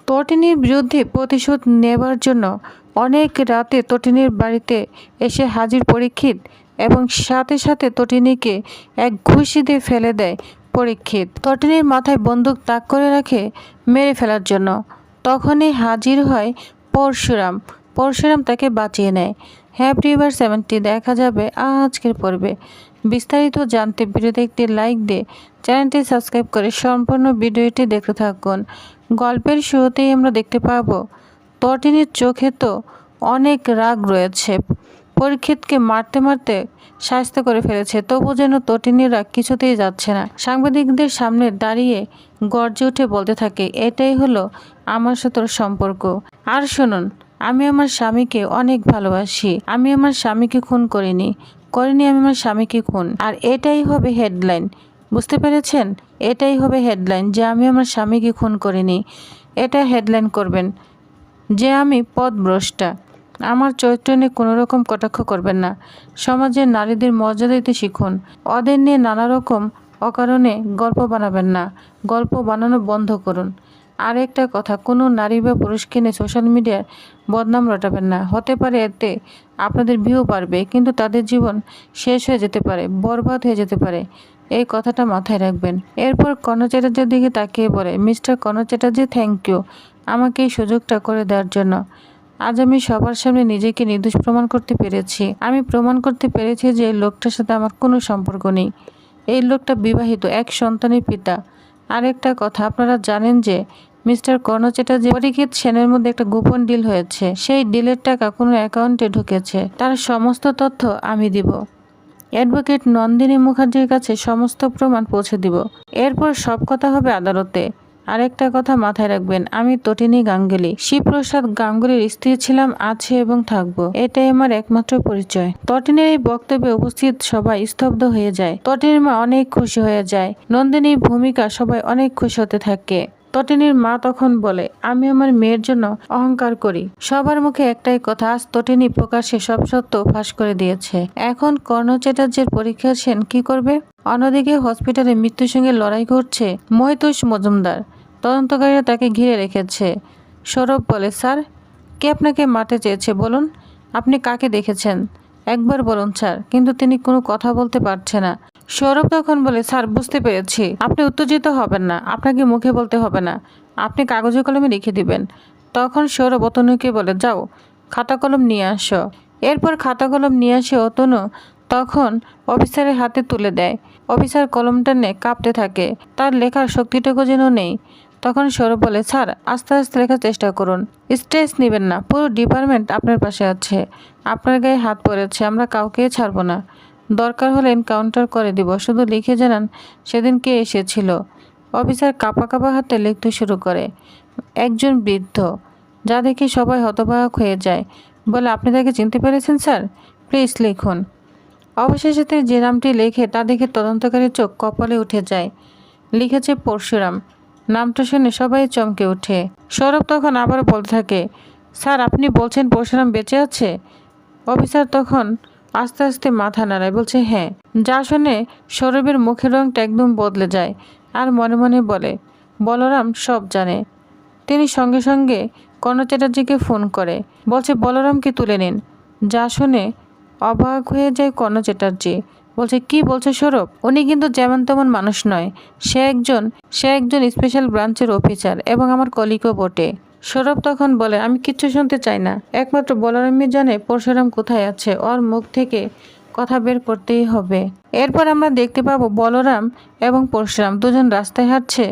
তটিনীর বিরুদ্ধে প্রতিশোধ নেবার জন্য অনেক রাতে তটিনীর বাড়িতে এসে হাজির পরীক্ষিত এবং সাথে সাথে তটিনীকে এক ঘুষি দিয়ে ফেলে দেয় পরীক্ষিত। তটিনীর মাথায় বন্দুক তাক করে রাখে মেরে ফেলার জন্য। তখনই হাজির হয় পরশুরাম। পরশুরাম তাকে বাঁচিয়ে নেয়। হ্যাপি রিভার 70 দেখা যাবে আজকের পর্বে। বিস্তারিত জানতে ভিডিওতে একটি লাইক দিয়ে চ্যানেলটি সাবস্ক্রাইব করে সম্পূর্ণ ভিডিওটি দেখতে থাকুন। গল্পের শুরুতেই আমরা দেখতে পাবো তটিনীর চোখে তো অনেক রাগ রয়েছে। পরীক্ষিতকে মারতে মারতে শায়েস্তা করে ফেলেছে, তবু যেন তটিনীর রাগ কিছুতেই যাচ্ছে না। সাংবাদিকদের সামনে দাঁড়িয়ে গর্জে উঠে বলতে থাকে, এটাই হলো আমার সাথে সম্পর্ক। আর শুনুন, আমি আমার স্বামীকে অনেক ভালোবাসি। আমি আমার স্বামীকে খুন করিনি আমি আমার স্বামীকে খুন। আর এটাই হবে হেডলাইন, বুঝতে পেরেছেন? এটাই হবে হেডলাইন যে আমি আমার স্বামীকে খুন করিনি। এটা হেডলাইন করবেন যে আমি পথভ্রষ্টা। আমার চরিত্র নিয়ে কোনো রকম কটাক্ষ করবেন না। সমাজের নারীদের মর্যাদা দিতে শিখুন। ওদের নিয়ে নানা রকম অকারণে গল্প বানাবেন না। গল্প বানানো বন্ধ করুন। আর একটা কথা, কোনো নারী বা পুরুষকে নিয়ে সোশ্যাল মিডিয়ার বদনাম রটাবেন না। হতে পারে এতে আপনাদের ভিউ বাড়বে, কিন্তু তাদের জীবন শেষ হয়ে যেতে পারে, বরবাদ হয়ে যেতে পারে। এই কথাটা মাথায় রাখবেন। এরপর কর্ণ চ্যাটার্জির দিকে তাকিয়ে বলে, mister Karna Chatterjee, thank you আমাকে এই সুযোগটা করে দেওয়ার জন্য। আজ আমি সবার সামনে নিজেকে নির্দোষ প্রমাণ করতে পেরেছি। আমি প্রমাণ করতে পেরেছি যে এই লোকটার সাথে আমার কোনো সম্পর্ক নেই। এই লোকটা বিবাহিত, এক সন্তানের পিতা। আরেকটা কথা, আপনারা জানেন যে মিস্টার কর্ণ চ্যাটার্জি পরীক্ষিত সেনের মধ্যে একটা গোপন ডিল হয়েছে। সেই ডিলের টাকা কোনো অ্যাকাউন্টে ঢুকেছে, তার সমস্ত তথ্য আমি দিব। অ্যাডভোকেট নন্দিনী মুখার্জির কাছে সমস্ত প্রমাণ পৌঁছে দিব। এরপর সব কথা হবে আদালতে। আরেকটা কথা মাথায় রাখবেন, আমি তটিনী গাঙ্গুলি, শিবপ্রসাদ গাঙ্গুলির স্ত্রী ছিলাম, আছে এবং থাকবো। এটাই আমার একমাত্র পরিচয়। তটিনীর এই বক্তব্যে উপস্থিত সবাই স্তব্ধ হয়ে যায়। তটিনীর মা অনেক খুশি হয়ে যায়। নন্দিনীর ভূমিকা সবাই অনেক খুশি হতে থাকে। তটিনীর মা তখন বলে, আমি আমার মেয়ের জন্য অহংকার করি। সবার মুখে একটাই কথা, আজ তটিনী প্রকাশ্যে সব সত্য ফাঁস করে দিয়েছে। এখন কর্ণ চ্যাটার্জির পরীক্ষা সেন কি করবে? অন্যদিকে হসপিটালে মৃত্যুর সঙ্গে লড়াই করছে মহিতোষ মজুমদার। তদন্তকারীরা তাকে ঘিরে রেখেছে। সৌরভ বলে, স্যার, কে আপনাকে মারতে চেয়েছে বলুন? আপনি কাকে দেখেছেন একবার বলুন স্যার। কিন্তু তিনি কোনো কথা বলতে পারছে না। সৌরভ তখন বলে, স্যার, বুঝতে পেরেছি। আপনি উত্তেজিত হবেন না, আপনাকে মুখে বলতে হবে না, আপনি কাগজে কলমে লিখে দিবেন। তখন সৌরভ অতনুকে বলে, যাও খাতা কলম নিয়ে আসো। এরপর খাতা কলম নিয়ে আসে অতনু তখন অফিসারের হাতে তুলে দেয়। অফিসার কলমটা নিয়ে কাঁপতে থাকে, তার লেখার শক্তিটুকু যেন নেই। তখন সৌরভ বলে, স্যার, আস্তে আস্তে লেখার চেষ্টা করুন, স্ট্রেস নেবেন না, পুরো ডিপার্টমেন্ট আপনার পাশে আছে, আপনার গায়ে হাত পড়েছে, আমরা কাউকে ছাড়বো না, দরকার হলে এনকাউন্টার করে দিব, শুধু লিখে জানান সেদিন কে এসেছিল। অফিসার কাঁপা কাঁপা হাতে লিখতে শুরু করে। একজন বৃদ্ধ, যা দেখে সবাই হতবাক হয়ে যায়, বলে, আপনি তাকে চিনতে পেরেছেন স্যার? প্লিজ লিখুন। অবশেষে যে নামটি লেখে তা দেখে তদন্তকারীর চোখ কপালে উঠে যায়। লিখেছে পরশুরাম। নামটা শুনে সবাই চমকে ওঠে। সৌরভ তখন আবার বলতে থাকে, স্যার, আপনি বলছেন পরশুরাম বেঁচে আছে? অফিসার তখন আস্তে আস্তে মাথা নাড়ায়, বলছে হ্যাঁ। যা শুনে সৌরভের মুখের রংটা একদম বদলে যায় আর মনে মনে বলে, বলরাম সব জানে। তিনি সঙ্গে সঙ্গে কর্ণ চ্যাটার্জিকে ফোন করে বলছে, বলরামকে তুলে নিন। যা শুনে অবাক হয়ে যায় কর্ণ চ্যাটার্জি। বলছে, কি বলছে সৌরভ? উনি কিন্তু যেমন তেমন মানুষ নয়, সে একজন স্পেশাল ব্রাঞ্চের অফিসার এবং আমার কলিগও বটে। সৌরভ তখন বলে, আমি কিচ্ছু শুনতে চাই না, একমাত্র বলরামই জানে পরশুরাম কোথায় আছে, ওর মুখ থেকে কথা বের করতেই হবে। এরপর আমরা দেখতে পাবো বলরাম এবং পরশুরাম দুজন রাস্তায় হাঁটছে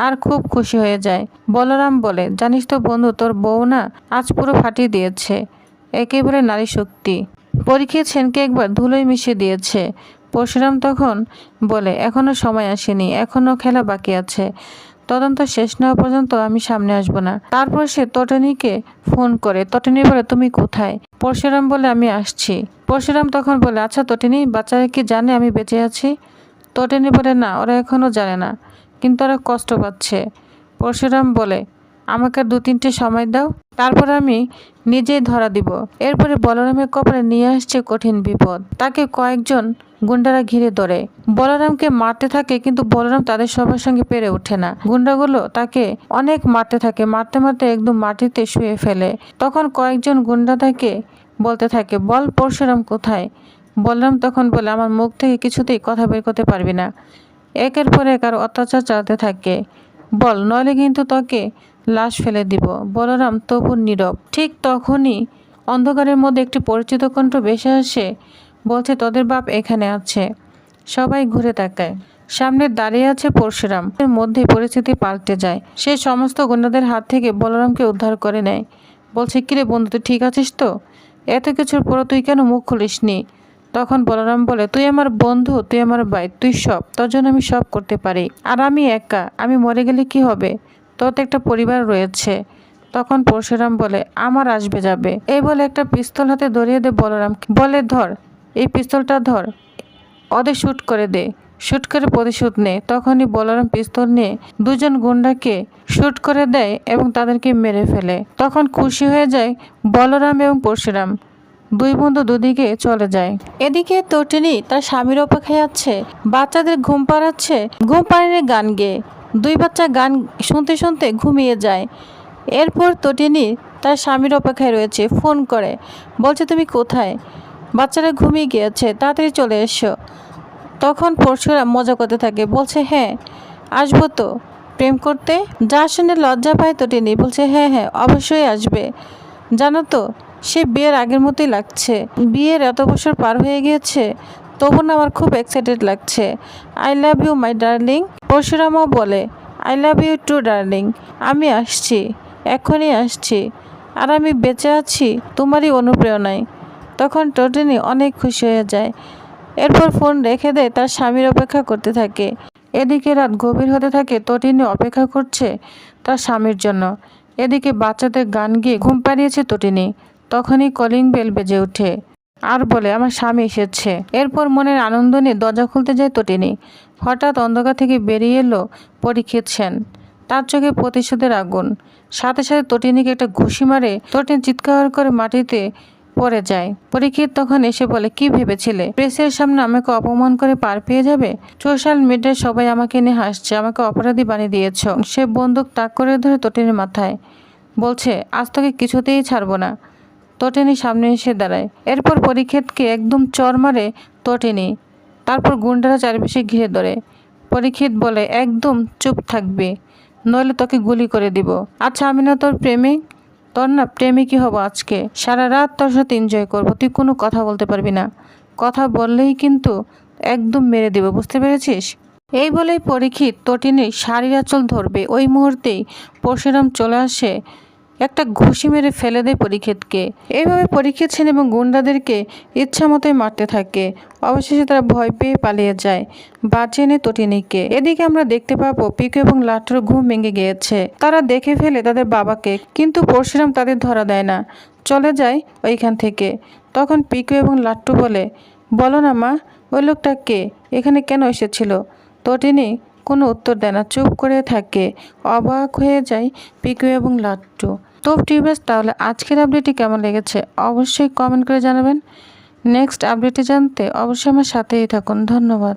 আর খুব খুশি হয়ে যায়। বলরাম বলে, জানিস তো বন্ধু, তোর বউ না আজ পুরো ফাটিয়ে দিয়েছে, একেবারে নারী শক্তি। পরীক্ষিত সেনকে একবার ধুলোয় মিশিয়ে দিয়েছে। পরশুরাম তখন বলে, এখনো সময় আসেনি, এখনো খেলা বাকি আছে, তদন্ত শেষ না হওয়া পর্যন্ত আমি সামনে আসবো না। তারপর সে তটিনীকে ফোন করে। তটিনী বলে, তুমি কোথায়? পরশুরাম বলে, আমি আসছি। পরশুরাম তখন বলে, আচ্ছা তটিনী, বাচ্চারা কি জানে আমি বেঁচে আছি? তটিনী বলে, না, ওরা এখনো জানে না, কিন্তু ওরা কষ্ট পাচ্ছে। পরশুরাম বলে, আমাকে আর 2-3টে সময় দাও, তারপর আমি নিজেই ধরা দিব। এরপরে বলরামের কপালে নিয়ে আসছে কঠিন বিপদ। তাকে কয়েকজন গুন্ডারা ঘিরে ধরে বলরামকে মারতে থাকে, কিন্তু বলরাম তাদের সবার সঙ্গে পেরে ওঠে না। গুন্ডাগুলো তাকে অনেক মারতে থাকে, মারতে মারতে একদম মাটিতে শুয়ে ফেলে। তখন কয়েকজন গুন্ডা তাকে বলতে থাকে, বল পরশুরাম কোথায়? বলরাম তখন বলে, আমার মুখ থেকে কিছুতেই কথা বের করতে পারবি না। একের পর এক আর অত্যাচার চালাতে থাকে, বল নইলে কিন্তু তোকে লাশ ফেলে দিব। বলরাম তবু নীরব। ঠিক তখনই অন্ধকারের মধ্যে একটি পরিচিত কণ্ঠ ভেসে আসে, বলছে, তোদের বাপ এখানে আছে। সবাই ঘুরে তাকায়, সামনে দাঁড়িয়ে আছে পরশুরাম। এর মধ্যে পরিস্থিতি পাল্টে যায়। সে সমস্ত গুন্ডাদের হাত থেকে বলরামকে উদ্ধার করে নেয়। বলছে, কিরে বন্ধু, তুই ঠিক আছিস তো? এত কিছুর পরও তুই কেন মুখ খুলিসনি? তখন বলরাম বলে, তুই আমার বন্ধু, তুই আমার ভাই, তুই সব, তোর জন্য আমি সব করতে পারি। আর আমি একা, আমি মরে গেলে কি হবে? তোর তো একটা পরিবার রয়েছে। তখন পরশুরাম বলে, আমার আসবে যাবে। এই বলে একটা পিস্তল হাতে ধরিয়ে দে বলরাম, বলে, ধর এই পিস্তলটা, ধর, ওদের শ্যুট করে দে, শ্যুট করে প্রতিশোধ নে। তখনই বলরাম পিস্তল নিয়ে দুজন গুন্ডাকে শ্যুট করে দেয় এবং তাদেরকে মেরে ফেলে। তখন খুশি হয়ে যায় বলরাম এবং পরশুরাম। দুই বন্ধু দুদিকে চলে যায়। এদিকে তটিনী তার স্বামীর অপেক্ষায় আছে, বাচ্চাদের ঘুম পাড়াচ্ছে, ঘুম পাড়িয়ে গান গেয়ে। দুই বাচ্চা গান শুনতে শুনতে ঘুমিয়ে যায়। এরপর তটিনী তার স্বামীর অপেক্ষায় রয়েছে, ফোন করে বলছে, তুমি কোথায়? বাচ্চারা ঘুমিয়ে গিয়েছে, তাড়াতাড়ি চলে এসো। তখন পরশুরাম মজা করতে থাকে, বলছে, হ্যাঁ আসবো তো, প্রেম করতে। যা শুনে লজ্জা পায় তটিনী, বলছে, হ্যাঁ হ্যাঁ অবশ্যই আসবে। জানো তো, সে বিয়ের আগের মতোই লাগছে। বিয়ের এত বছর পার হয়ে গিয়েছে, তবু না আমার খুব এক্সাইটেড লাগছে। I love you my darling. পরশুরামও বলে, I love you too darling. আমি আসছি, এখনই আসছি, আর আমি বেঁচে আছি তোমারই অনুপ্রেরণায়। তখন তটিনী অনেক খুশি হয়ে যায়। এরপর ফোন রেখে দেয়, তার স্বামীর অপেক্ষা করতে থাকে। এদিকে রাত গভীর হতে থাকে, তটিনী অপেক্ষা করছে তার স্বামীর জন্য। এদিকে বাচ্চাদের গান গিয়ে ঘুম পাড়িয়েছে তটিনী। তখনই কলিং বেল বেজে ওঠে আর বলে, আমার স্বামী এসেছে। এরপর মনের আনন্দ নিয়ে দরজা খুলতে যায় তটিনী। হঠাৎ অন্ধকার থেকে বেরিয়ে এলো পরীক্ষিত সেন। তার চোখে প্রতিশোধের আগুন। সাথে সাথে তটিনীকে একটা ঘুষি মারে। তটিনী চিৎকার করে মাটিতে পড়ে যায়। পরীক্ষিত তখন এসে বলে, কি ভেবেছিলে প্রেসের সামনে আমাকে অপমান করে পার পেয়ে যাবে? সোশ্যাল মিডিয়ায় সবাই আমাকে নিয়ে হাসছে, আমাকে অপরাধী বানিয়ে দিয়েছ। সে বন্দুক তাক করে ধরে তটিনীর মাথায়, বলছে, আজ তোকে কিছুতেই ছাড়বো না। তটিনী সামনে এসে দাঁড়ায়। এরপর পরীক্ষিতকে একদম চর মারে তটিনী। তারপর গুন্ডারা চারিপাশে ঘিরে ধরে। পরীক্ষিত বলে, একদম চুপ থাকবি, নইলে তোকে গুলি করে দিব। আচ্ছা আমি না তোর প্রেমিক? তোর না প্রেমিকই হব আজকে, সারা রাত তোর সাথে এনজয় করবো। তুই কোনো কথা বলতে পারবি না, কথা বললেই কিন্তু একদম মেরে দেব, বুঝতে পেরেছিস? এই বলেই পরীক্ষিত তটিনীর শাড়ির আঁচল ধরবে। ওই মুহূর্তেই পরশুরাম চলে আসে, একটা ঘুষি মেরে ফেলে দেয় পরীক্ষিতকে। এইভাবে পরীক্ষিত সেন এবং গুন্ডাদেরকে ইচ্ছা মতোই মারতে থাকে। অবশেষে তারা ভয় পেয়ে পালিয়ে যায়, বাঁচিয়ে নেয় তটিনীকে। এদিকে আমরা দেখতে পাবো পিকু এবং লাট্টুর ঘুম ভেঙে গিয়েছে। তারা দেখে ফেলে তাদের বাবাকে, কিন্তু পরশুরাম তাদের ধরা দেয় না, চলে যায় ওইখান থেকে। তখন পিকু এবং লাট্টু বলে, বলো না মা, ওই লোকটা কে, এখানে কেন এসেছিল? তটিনী কোনো উত্তর দেয় না, চুপ করে থাকে। অবাক হয়ে যায় পিকু এবং লাট্টু। তো টিউবার্স, তাহলে আজকের আপডেটটি কেমন লেগেছে অবশ্যই কমেন্ট করে জানাবেন। নেক্সট আপডেটটি জানতে অবশ্যই আমার সাথেই থাকুন। ধন্যবাদ।